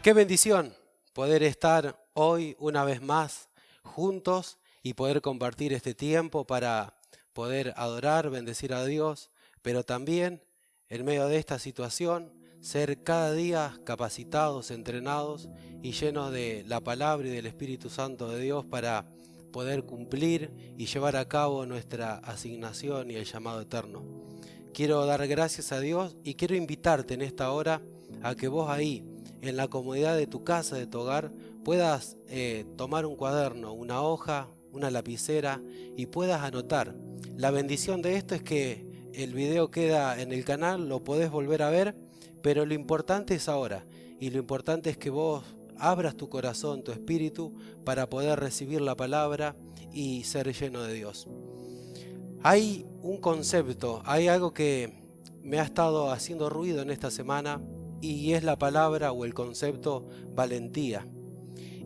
Qué bendición poder estar hoy una vez más juntos y poder compartir este tiempo para poder adorar, bendecir a Dios, pero también en medio de esta situación ser cada día capacitados, entrenados y llenos de la palabra y del Espíritu Santo de Dios para poder cumplir y llevar a cabo nuestra asignación y el llamado eterno. Quiero dar gracias a Dios y quiero invitarte en esta hora a que vos ahí, en la comodidad de tu casa, de tu hogar, puedas tomar un cuaderno, una hoja, una lapicera y puedas anotar. La bendición de esto es que el video queda en el canal, lo podés volver a ver, pero lo importante es ahora y lo importante es que vos abras tu corazón, tu espíritu, para poder recibir la palabra y ser lleno de Dios. Hay un concepto, hay algo que me ha estado haciendo ruido en esta semana y es la palabra o el concepto valentía.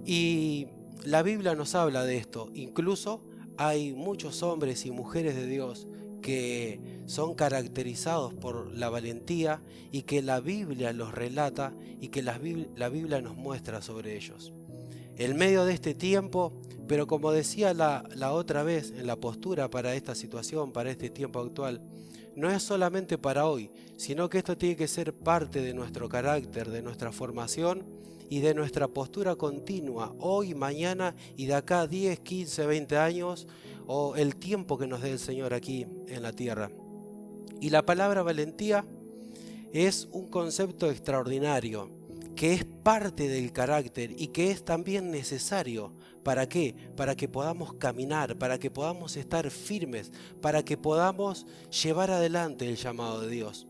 Y la Biblia nos habla de esto, incluso hay muchos hombres y mujeres de Dios que son caracterizados por la valentía y que la Biblia los relata y que la Biblia nos muestra sobre ellos. En medio de este tiempo, pero como decía la otra vez en la postura para esta situación, para este tiempo actual, no es solamente para hoy, sino que esto tiene que ser parte de nuestro carácter, de nuestra formación y de nuestra postura continua, hoy, mañana y de acá 10, 15, 20 años o el tiempo que nos dé el Señor aquí en la tierra. Y la palabra valentía es un concepto extraordinario, que es parte del carácter y que es también necesario. ¿Para qué? Para que podamos caminar, para que podamos estar firmes, para que podamos llevar adelante el llamado de Dios.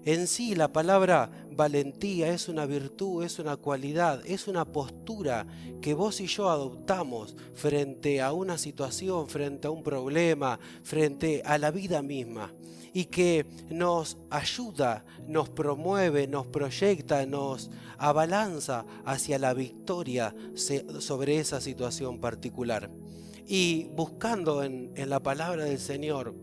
En sí, la palabra valentía es una virtud, es una cualidad, es una postura que vos y yo adoptamos frente a una situación, frente a un problema, frente a la vida misma, y que nos ayuda, nos promueve, nos proyecta, nos abalanza hacia la victoria sobre esa situación particular. Y buscando en la palabra del Señor,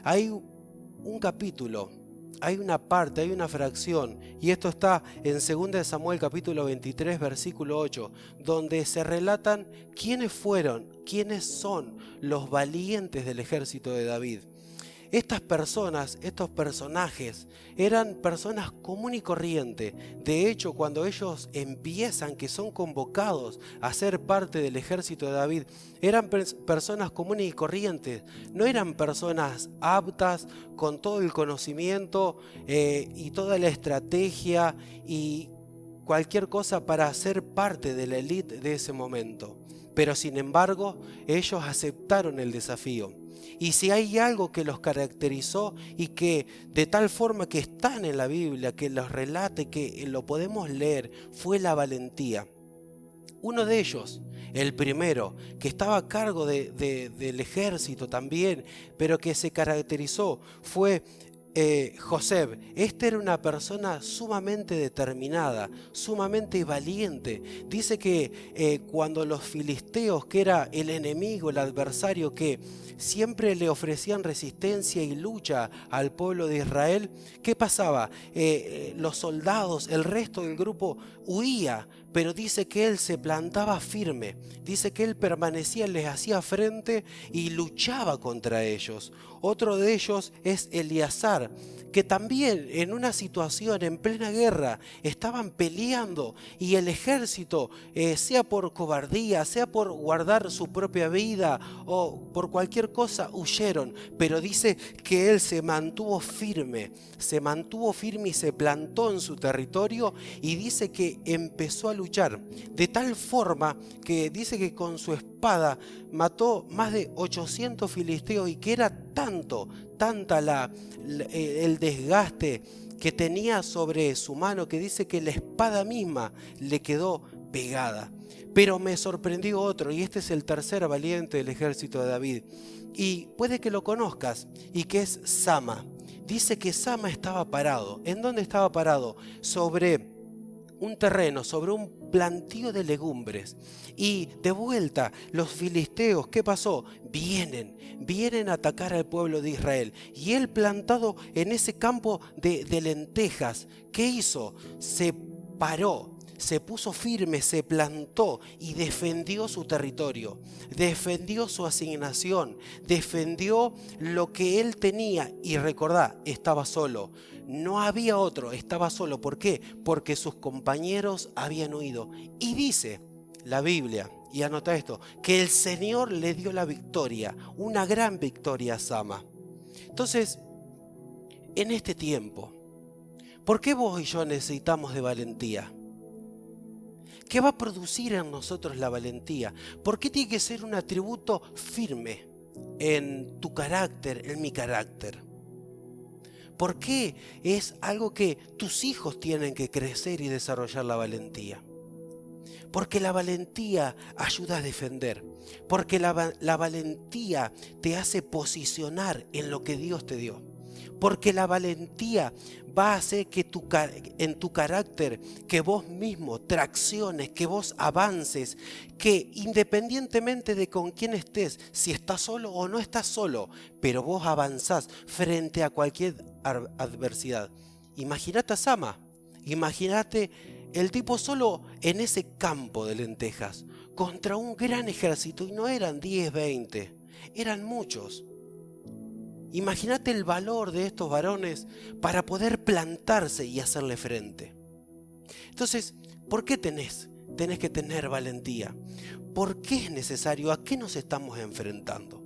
hay un capítulo. Hay una parte, hay una fracción, y esto está en 2 Samuel capítulo 23, versículo 8, donde se relatan quiénes son los valientes del ejército de David. Estas personas, estos personajes, eran personas común y corriente. De hecho, cuando ellos empiezan, que son convocados a ser parte del ejército de David, eran personas comunes y corrientes. No eran personas aptas con todo el conocimiento y toda la estrategia y cualquier cosa para ser parte de la élite de ese momento. Pero sin embargo, ellos aceptaron el desafío. Y si hay algo que los caracterizó y que de tal forma que están en la Biblia, que los relate, que lo podemos leer, fue la valentía. Uno de ellos, el primero, que estaba a cargo del ejército también, pero que se caracterizó, fue José. Este era una persona sumamente determinada, sumamente valiente. Dice que cuando los filisteos, que era el enemigo, el adversario que siempre le ofrecían resistencia y lucha al pueblo de Israel, ¿qué pasaba? Los soldados, el resto del grupo huía, pero dice que él se plantaba firme, dice que él permanecía, les hacía frente y luchaba contra ellos. Otro de ellos es Eleazar, que también en una situación en plena guerra estaban peleando y el ejército, sea por cobardía, sea por guardar su propia vida o por cualquier cosa, huyeron. Pero dice que él se mantuvo firme y se plantó en su territorio y dice que empezó a luchar de tal forma que dice que con su espada mató más de 800 filisteos y que era tanta el desgaste que tenía sobre su mano que dice que la espada misma le quedó pegada. Pero me sorprendió otro, y este es el tercer valiente del ejército de David, y puede que lo conozcas, y que es Sama. Dice que Sama estaba parado. ¿En dónde estaba parado? Sobre un terreno, sobre un plantío de legumbres. Y de vuelta, los filisteos, ¿qué pasó? Vienen a atacar al pueblo de Israel. Y él, plantado en ese campo de lentejas, ¿qué hizo? Se paró, se puso firme, se plantó y defendió su territorio, defendió su asignación, defendió lo que él tenía. Y recordá, estaba solo, no había otro, estaba solo. ¿Por qué? Porque sus compañeros habían huido. Y dice la Biblia, y anota esto, que el Señor le dio la victoria, una gran victoria a Sama. Entonces, en este tiempo, ¿por qué vos y yo necesitamos de valentía? ¿Qué va a producir en nosotros la valentía? ¿Por qué tiene que ser un atributo firme en tu carácter, en mi carácter? ¿Por qué es algo que tus hijos tienen que crecer y desarrollar la valentía? Porque la valentía ayuda a defender. Porque la valentía te hace posicionar en lo que Dios te dio. Porque la valentía va a hacer que en tu carácter, que vos mismo tracciones, que vos avances, que independientemente de con quién estés, si estás solo o no estás solo, pero vos avanzás frente a cualquier adversidad. Imagínate a Sama, imagínate el tipo solo en ese campo de lentejas, contra un gran ejército, y no eran 10, 20, eran muchos. Imagínate el valor de estos varones para poder plantarse y hacerle frente. Entonces, ¿por qué tenés que tener valentía? ¿Por qué es necesario? ¿A qué nos estamos enfrentando?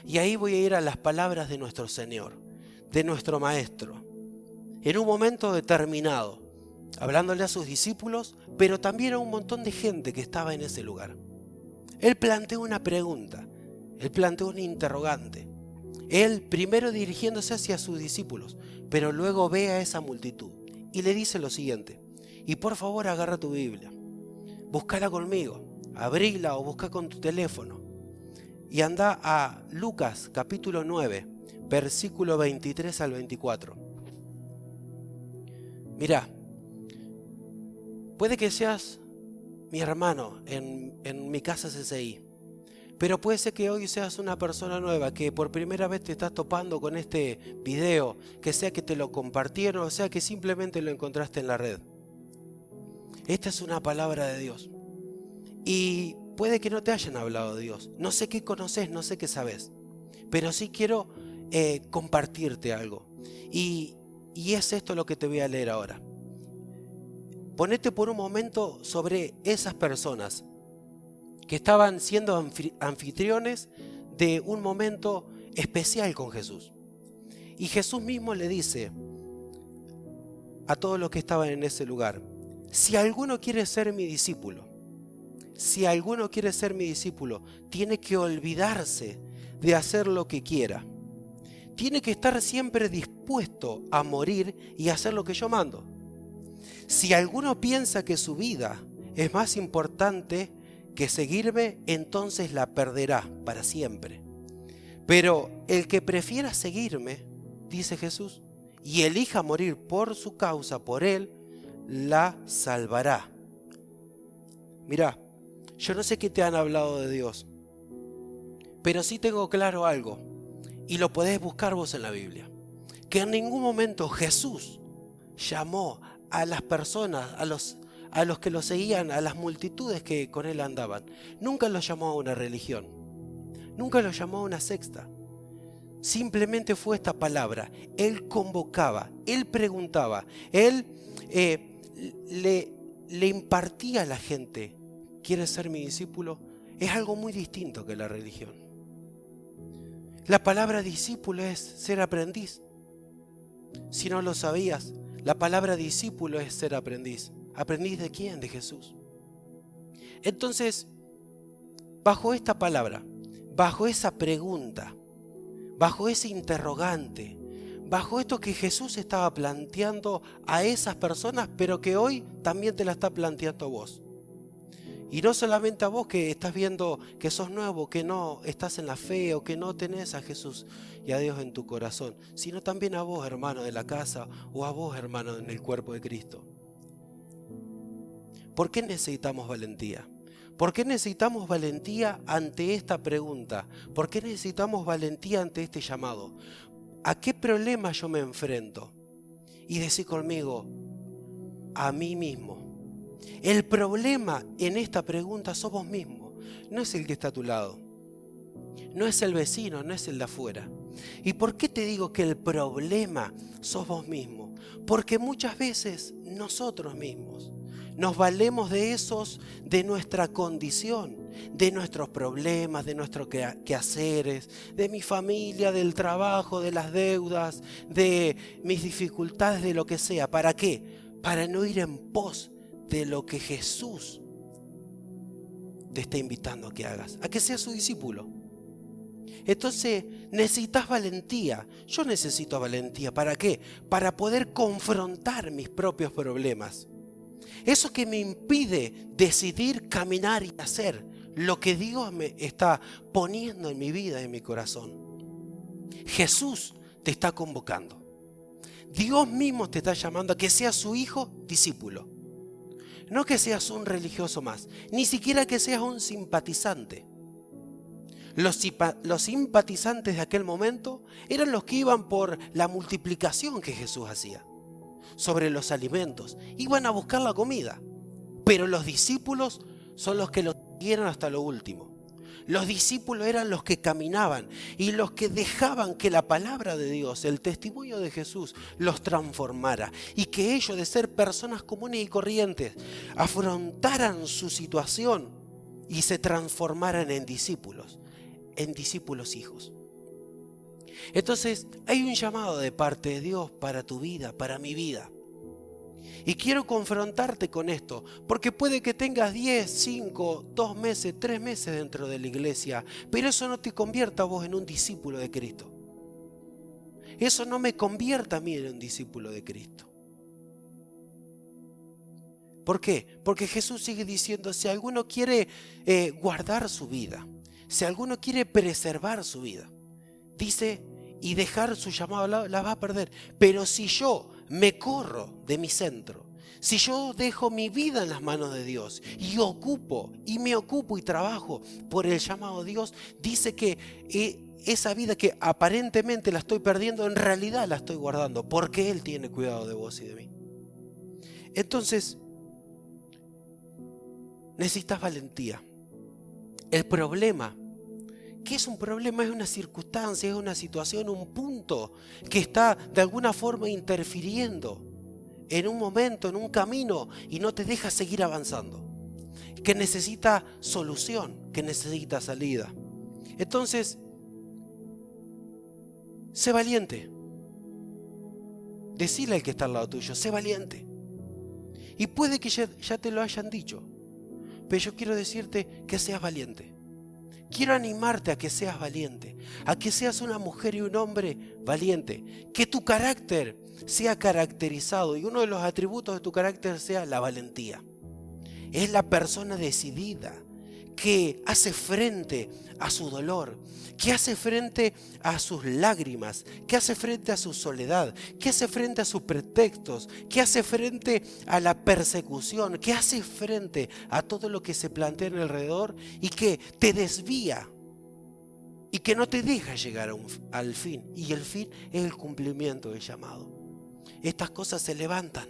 Y ahí voy a ir a las palabras de nuestro Señor, de nuestro Maestro, en un momento determinado, hablándole a sus discípulos, pero también a un montón de gente que estaba en ese lugar. Él planteó una pregunta, él planteó un interrogante. Él primero dirigiéndose hacia sus discípulos, pero luego ve a esa multitud y le dice lo siguiente: y por favor agarra tu Biblia, búscala conmigo, abrila o busca con tu teléfono y anda a Lucas capítulo 9, versículo 23 al 24. Mirá, puede que seas mi hermano en mi casa CCI, pero puede ser que hoy seas una persona nueva, que por primera vez te estás topando con este video, que sea que te lo compartieron o sea que simplemente lo encontraste en la red. Esta es una palabra de Dios. Y puede que no te hayan hablado de Dios. No sé qué conoces, no sé qué sabes. Pero sí quiero compartirte algo. Y es esto lo que te voy a leer ahora. Ponete por un momento sobre esas personas que estaban siendo anfitriones de un momento especial con Jesús. Y Jesús mismo le dice a todos los que estaban en ese lugar: si alguno quiere ser mi discípulo, tiene que olvidarse de hacer lo que quiera. Tiene que estar siempre dispuesto a morir y hacer lo que yo mando. Si alguno piensa que su vida es más importante que seguirme, entonces la perderá para siempre. Pero el que prefiera seguirme, dice Jesús, y elija morir por su causa, por él, la salvará. Mirá, yo no sé qué te han hablado de Dios, pero sí tengo claro algo, y lo podés buscar vos en la Biblia, que en ningún momento Jesús llamó a las personas, a los que lo seguían, a las multitudes que con él andaban. Nunca los llamó a una religión, nunca los llamó a una secta. Simplemente fue esta palabra. Él convocaba, él preguntaba, él le impartía a la gente: ¿quieres ser mi discípulo? Es algo muy distinto que la religión. La palabra discípulo es ser aprendiz. Si no lo sabías, la palabra discípulo es ser aprendiz. ¿Aprendiz de quién? De Jesús. Entonces, bajo esta palabra, bajo esa pregunta, bajo ese interrogante, bajo esto que Jesús estaba planteando a esas personas, pero que hoy también te la está planteando a vos. Y no solamente a vos que estás viendo que sos nuevo, que no estás en la fe o que no tenés a Jesús y a Dios en tu corazón, sino también a vos, hermano de la casa, o a vos, hermano en el cuerpo de Cristo. ¿Por qué necesitamos valentía? ¿Por qué necesitamos valentía ante esta pregunta? ¿Por qué necesitamos valentía ante este llamado? ¿A qué problema yo me enfrento? Y decir conmigo: a mí mismo. El problema en esta pregunta sos vos mismo, no es el que está a tu lado, no es el vecino, no es el de afuera. ¿Y por qué te digo que el problema sos vos mismo? Porque muchas veces nosotros mismos nos valemos de nuestra condición, de nuestros problemas, de nuestros quehaceres, de mi familia, del trabajo, de las deudas, de mis dificultades, de lo que sea. ¿Para qué? Para no ir en pos de lo que Jesús te está invitando a que hagas, a que seas su discípulo. Entonces necesitas valentía. Yo necesito valentía. ¿Para qué? Para poder confrontar mis propios problemas. Eso que me impide decidir, caminar y hacer lo que Dios me está poniendo en mi vida, en mi corazón. Jesús te está convocando. Dios mismo te está llamando a que seas su hijo discípulo. No que seas un religioso más, ni siquiera que seas un simpatizante. Los simpatizantes de aquel momento eran los que iban por la multiplicación que Jesús hacía sobre los alimentos. Iban a buscar la comida, pero los discípulos son los que lo siguieron hasta lo último. Los discípulos eran los que caminaban y los que dejaban que la palabra de Dios, el testimonio de Jesús, los transformara y que ellos, de ser personas comunes y corrientes, afrontaran su situación y se transformaran en discípulos hijos. Entonces hay un llamado de parte de Dios para tu vida, para mi vida. Y quiero confrontarte con esto, porque puede que tengas 10, 5, 2 meses, 3 meses dentro de la iglesia, pero eso no te convierta a vos en un discípulo de Cristo. Eso no me convierta a mí en un discípulo de Cristo. ¿Por qué? Porque Jesús sigue diciendo, si alguno quiere guardar su vida, si alguno quiere preservar su vida, dice, y dejar su llamado la va a perder. Pero si yo me corro de mi centro, si yo dejo mi vida en las manos de Dios y me ocupo y trabajo por el llamado de Dios, dice que esa vida que aparentemente la estoy perdiendo, en realidad la estoy guardando, porque Él tiene cuidado de vos y de mí. Entonces, necesitas valentía. El problema, ¿qué es un problema? Es una circunstancia, es una situación, un punto que está de alguna forma interfiriendo en un momento, en un camino y no te deja seguir avanzando. Que necesita solución, que necesita salida. Entonces, sé valiente. Decile al que está al lado tuyo, sé valiente. Y puede que ya te lo hayan dicho, pero yo quiero decirte que seas valiente. Quiero animarte a que seas valiente, a que seas una mujer y un hombre valiente, que tu carácter sea caracterizado y uno de los atributos de tu carácter sea la valentía. Es la persona decidida que hace frente a su dolor, que hace frente a sus lágrimas, que hace frente a su soledad, que hace frente a sus pretextos, que hace frente a la persecución, que hace frente a todo lo que se plantea en alrededor y que te desvía y que no te deja llegar al fin. Y el fin es el cumplimiento del llamado. Estas cosas se levantan.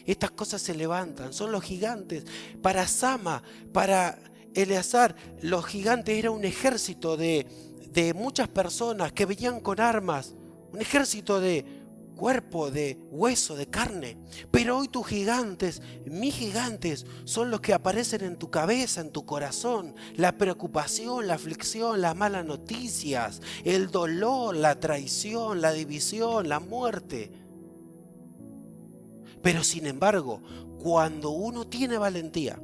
Estas cosas se levantan, son los gigantes. Para Sama, para Eleazar, los gigantes era un ejército de muchas personas que venían con armas, un ejército de cuerpo, de hueso, de carne. Pero hoy tus gigantes, mis gigantes, son los que aparecen en tu cabeza, en tu corazón. La preocupación, la aflicción, las malas noticias, el dolor, la traición, la división, la muerte. Pero sin embargo, cuando uno tiene valentía,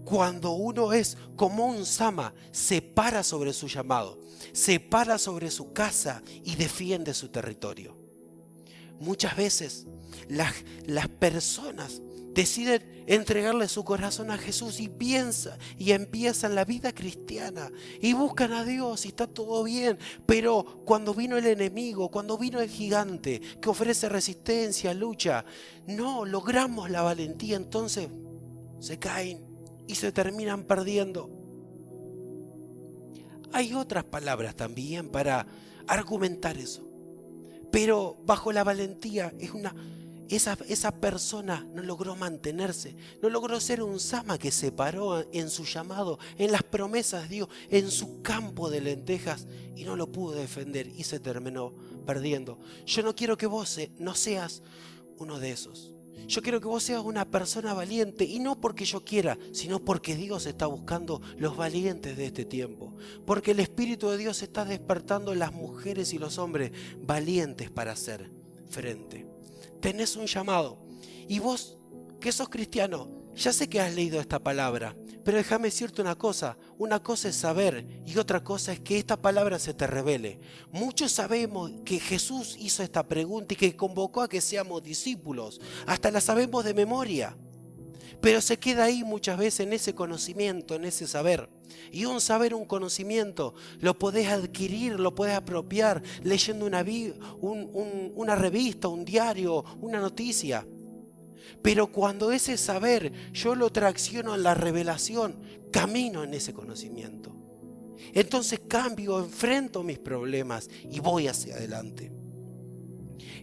cuando uno es como un Sama, se para sobre su llamado, se para sobre su casa y defiende su territorio. Muchas veces las personas deciden entregarle su corazón a Jesús y empiezan la vida cristiana y buscan a Dios y está todo bien, pero cuando vino el enemigo, cuando vino el gigante que ofrece resistencia, lucha, no logramos la valentía, entonces se caen y se terminan perdiendo. Hay otras palabras también para argumentar eso, pero bajo la valentía esa persona no logró mantenerse, no logró ser un Sama que se paró en su llamado, en las promesas de Dios, en su campo de lentejas y no lo pudo defender y se terminó perdiendo. Yo no quiero que vos no seas uno de esos. Yo quiero que vos seas una persona valiente y no porque yo quiera, sino porque Dios está buscando los valientes de este tiempo. Porque el Espíritu de Dios está despertando las mujeres y los hombres valientes para hacer frente. Tenés un llamado y vos que sos cristiano, ya sé que has leído esta palabra, pero déjame decirte una cosa es saber y otra cosa es que esta palabra se te revele. Muchos sabemos que Jesús hizo esta pregunta y que convocó a que seamos discípulos, hasta la sabemos de memoria, pero se queda ahí muchas veces en ese conocimiento, en ese saber. Y un saber, un conocimiento, lo podés adquirir, lo podés apropiar leyendo una revista, un diario, una noticia. Pero cuando ese saber yo lo tracciono en la revelación, camino en ese conocimiento. Entonces cambio, enfrento mis problemas y voy hacia adelante.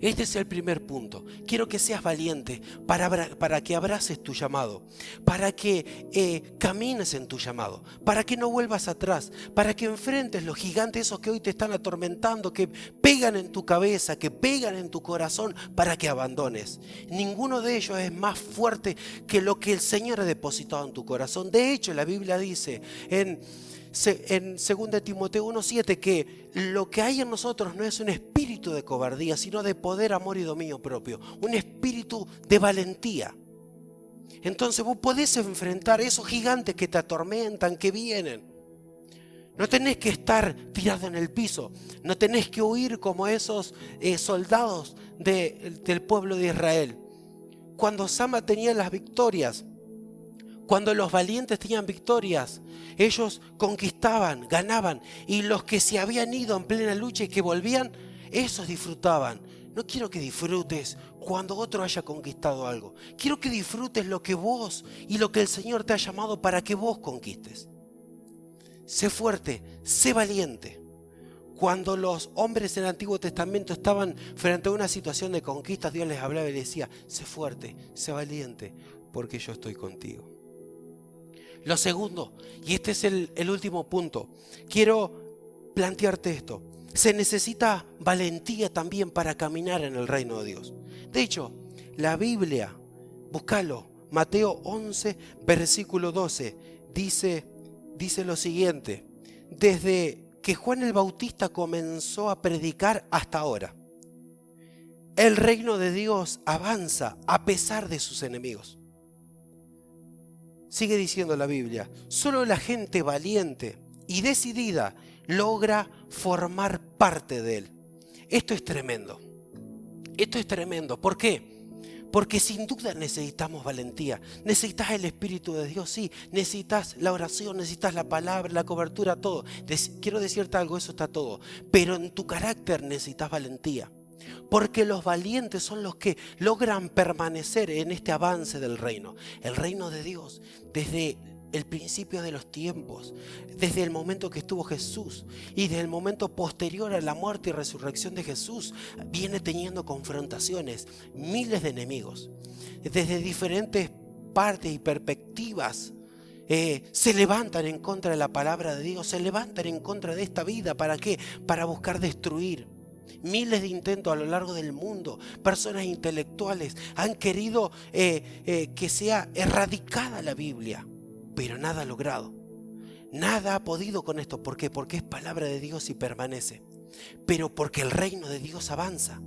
Este es el primer punto. Quiero que seas valiente para que abraces tu llamado, para que camines en tu llamado, para que no vuelvas atrás, para que enfrentes los gigantes esos que hoy te están atormentando, que pegan en tu cabeza, que pegan en tu corazón, para que abandones. Ninguno de ellos es más fuerte que lo que el Señor ha depositado en tu corazón. De hecho, la Biblia dice en 2 Timoteo 1:7 que lo que hay en nosotros no es un espíritu de cobardía, sino de poder, amor y dominio propio, un espíritu de valentía. Entonces vos podés enfrentar esos gigantes que te atormentan, que vienen. No tenés que estar tirado en el piso, no tenés que huir como esos soldados del pueblo de Israel. Cuando Sama tenía las victorias, cuando los valientes tenían victorias, ellos conquistaban, ganaban, y los que se habían ido en plena lucha y que volvían, esos disfrutaban. No quiero que disfrutes cuando otro haya conquistado algo. Quiero que disfrutes lo que vos y lo que el Señor te ha llamado para que vos conquistes. Sé fuerte, sé valiente. Cuando los hombres en el Antiguo Testamento estaban frente a una situación de conquista, Dios les hablaba y les decía: sé fuerte, sé valiente, porque yo estoy contigo. Lo segundo, y este es el último punto, quiero plantearte esto. Se necesita valentía también para caminar en el reino de Dios. De hecho, la Biblia, búscalo, Mateo 11, versículo 12, dice lo siguiente: desde que Juan el Bautista comenzó a predicar hasta ahora, el reino de Dios avanza a pesar de sus enemigos. Sigue diciendo la Biblia, solo la gente valiente y decidida logra formar parte de él. Esto es tremendo. Esto es tremendo. ¿Por qué? Porque sin duda necesitamos valentía. Necesitas el Espíritu de Dios, sí. Necesitas la oración, necesitas la palabra, la cobertura, todo. Quiero decirte algo, eso está todo. Pero en tu carácter necesitas valentía. Porque los valientes son los que logran permanecer en este avance del reino. El reino de Dios, desde el principio de los tiempos, desde el momento que estuvo Jesús y desde el momento posterior a la muerte y resurrección de Jesús, viene teniendo confrontaciones, miles de enemigos, desde diferentes partes y perspectivas. Se levantan en contra de la palabra de Dios, se levantan en contra de esta vida. ¿Para qué? Para buscar destruir. Miles de intentos a lo largo del mundo, personas intelectuales han querido que sea erradicada la Biblia, pero nada ha logrado, nada ha podido con esto. ¿Por qué? Porque es palabra de Dios y permanece, pero porque el reino de Dios avanza.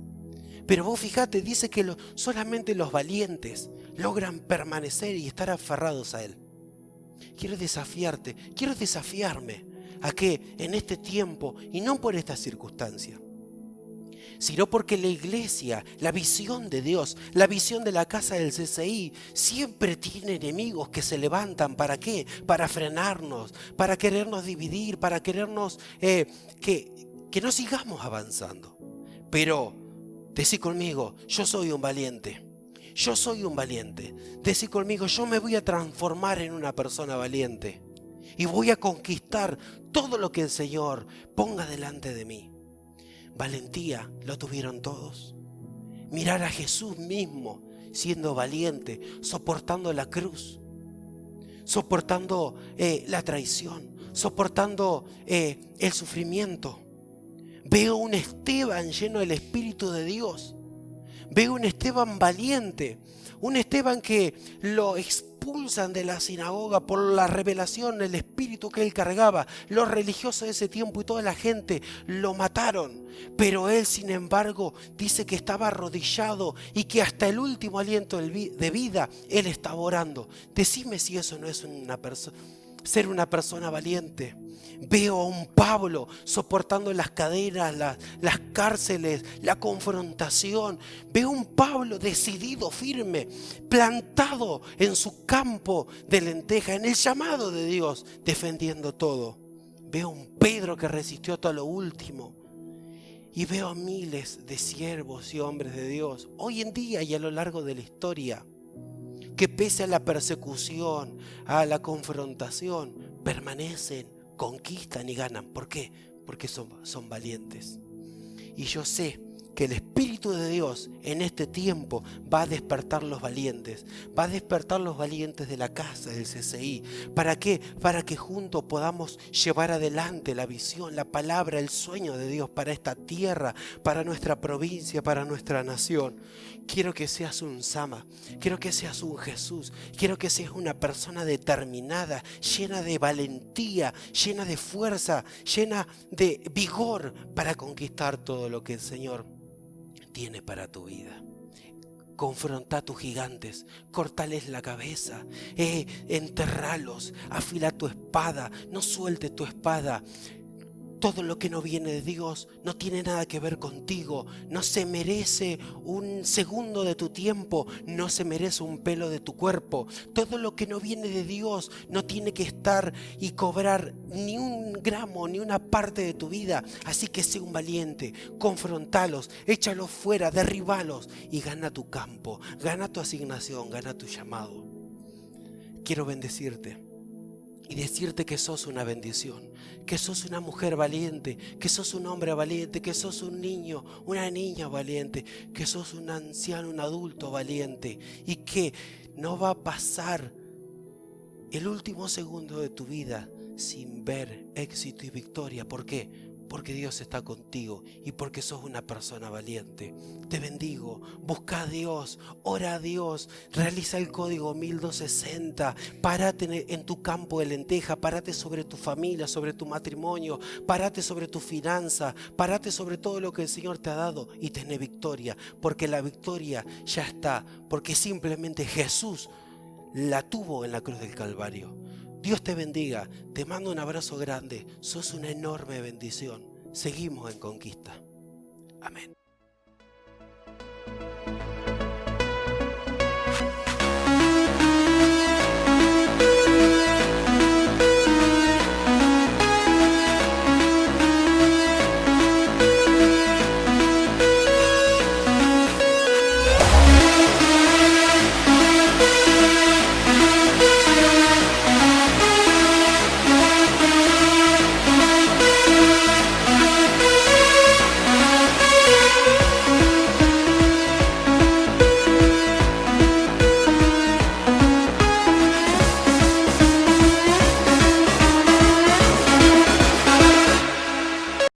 Pero vos fíjate, dice que solamente los valientes logran permanecer y estar aferrados a Él. Quiero desafiarte, quiero desafiarme a que en este tiempo, y no por esta circunstancia, sino porque la iglesia, la visión de Dios, la visión de la casa del CCI, siempre tiene enemigos que se levantan. ¿Para qué? Para frenarnos, para querernos dividir, para querernos que no sigamos avanzando. Pero decí conmigo, yo soy un valiente. Yo soy un valiente. Decí conmigo, yo me voy a transformar en una persona valiente y voy a conquistar todo lo que el Señor ponga delante de mí. Valentía lo tuvieron todos. mirar a Jesús mismo siendo valiente, soportando la cruz, soportando la traición, soportando el sufrimiento. Veo un Esteban lleno del Espíritu de Dios. Veo un Esteban valiente, un Esteban que lo expulsan de la sinagoga por la revelación del espíritu que él cargaba. Los religiosos de ese tiempo y toda la gente lo mataron, pero él, sin embargo, dice que estaba arrodillado y que hasta el último aliento de vida él estaba orando. Decime si eso no es ser una persona valiente. Veo a un Pablo soportando las cadenas, las cárceles, la confrontación. Veo a un Pablo decidido, firme, plantado en su campo de lenteja, en el llamado de Dios, defendiendo todo. Veo a un Pedro que resistió hasta lo último. Y veo a miles de siervos y hombres de Dios, hoy en día y a lo largo de la historia, que pese a la persecución, a la confrontación, permanecen, conquistan y ganan. ¿Por qué? Porque son valientes. Y yo sé que el Espíritu de Dios en este tiempo va a despertar los valientes. Va a despertar los valientes de la casa del CCI. ¿Para qué? Para que juntos podamos llevar adelante la visión, la palabra, el sueño de Dios para esta tierra, para nuestra provincia, para nuestra nación. Quiero que seas un Sama, quiero que seas un Jesús, quiero que seas una persona determinada, llena de valentía, llena de fuerza, llena de vigor para conquistar todo lo que el Señor tiene para tu vida. Confronta a tus gigantes, cortales la cabeza, enterralos, afila tu espada, no sueltes tu espada. Todo lo que no viene de Dios no tiene nada que ver contigo, no se merece un segundo de tu tiempo, no se merece un pelo de tu cuerpo. Todo lo que no viene de Dios no tiene que estar y cobrar ni un gramo, ni una parte de tu vida. Así que sé un valiente, confrontalos, échalos fuera, derribalos y gana tu campo, gana tu asignación, gana tu llamado. Quiero bendecirte y decirte que sos una bendición, que sos una mujer valiente, que sos un hombre valiente, que sos un niño, una niña valiente, que sos un anciano, un adulto valiente, y que no va a pasar el último segundo de tu vida sin ver éxito y victoria. ¿Por qué? Porque Dios está contigo y porque sos una persona valiente. Te bendigo, busca a Dios, ora a Dios, realiza el código 1260, párate en tu campo de lenteja, párate sobre tu familia, sobre tu matrimonio, párate sobre tu finanza, párate sobre todo lo que el Señor te ha dado y tené victoria, porque la victoria ya está, porque simplemente Jesús la tuvo en la cruz del Calvario. Dios te bendiga, te mando un abrazo grande, sos una enorme bendición. Seguimos en conquista. Amén.